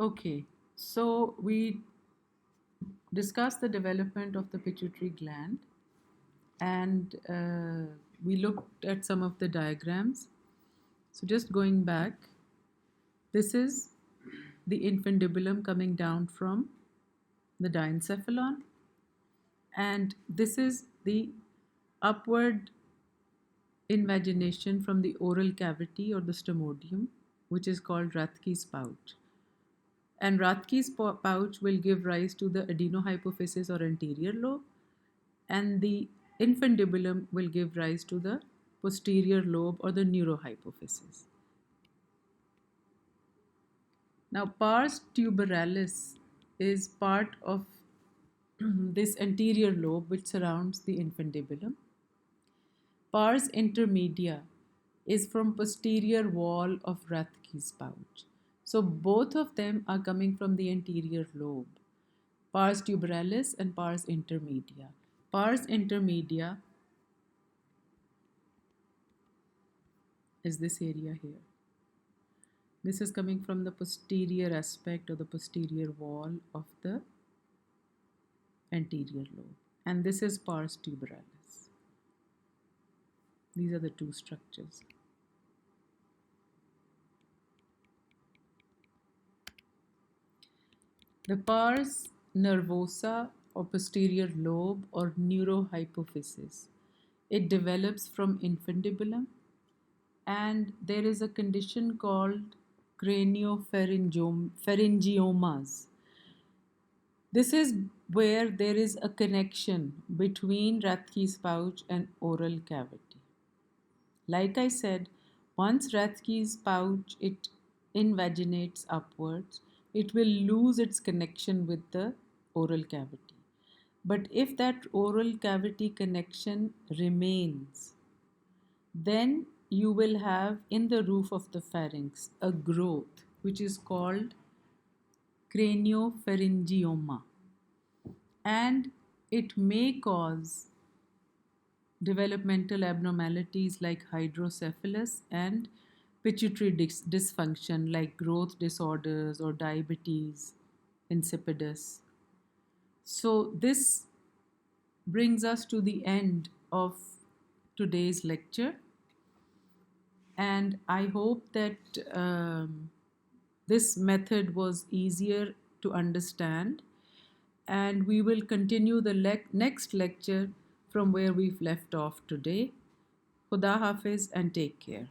Okay, so we discussed the development of the pituitary gland and we looked at some of the diagrams. So, just going back, this is the infundibulum coming down from the diencephalon, and this is the upward invagination from the oral cavity or the stomodium, which is called Rathke's pouch. And Rathke's pouch will give rise to the adenohypophysis or anterior lobe, and the infundibulum will give rise to the posterior lobe or the neurohypophysis. Now, pars tuberalis is part of this anterior lobe which surrounds the infundibulum. Pars intermedia is from posterior wall of Rathke's pouch. So both of them are coming from the anterior lobe. Pars tuberalis and pars intermedia. Pars intermedia is this area here. This is coming from the posterior aspect or the posterior wall of the anterior lobe. And this is pars tuberalis. These are the two structures. The pars nervosa or posterior lobe or neurohypophysis. It develops from infundibulum, and there is a condition called craniopharyngiomas. This is where there is a connection between Rathke's pouch and oral cavity. Like I said, once Rathke's pouch it invaginates upwards, it will lose its connection with the oral cavity. But if that oral cavity connection remains, then you will have in the roof of the pharynx a growth which is called craniopharyngioma, and it may cause developmental abnormalities like hydrocephalus and pituitary dysfunction like growth disorders or diabetes insipidus. So, this brings us to the end of today's lecture, and I hope that this method was easier to understand, and we will continue the next lecture from where we've left off today. Khuda Hafiz and take care.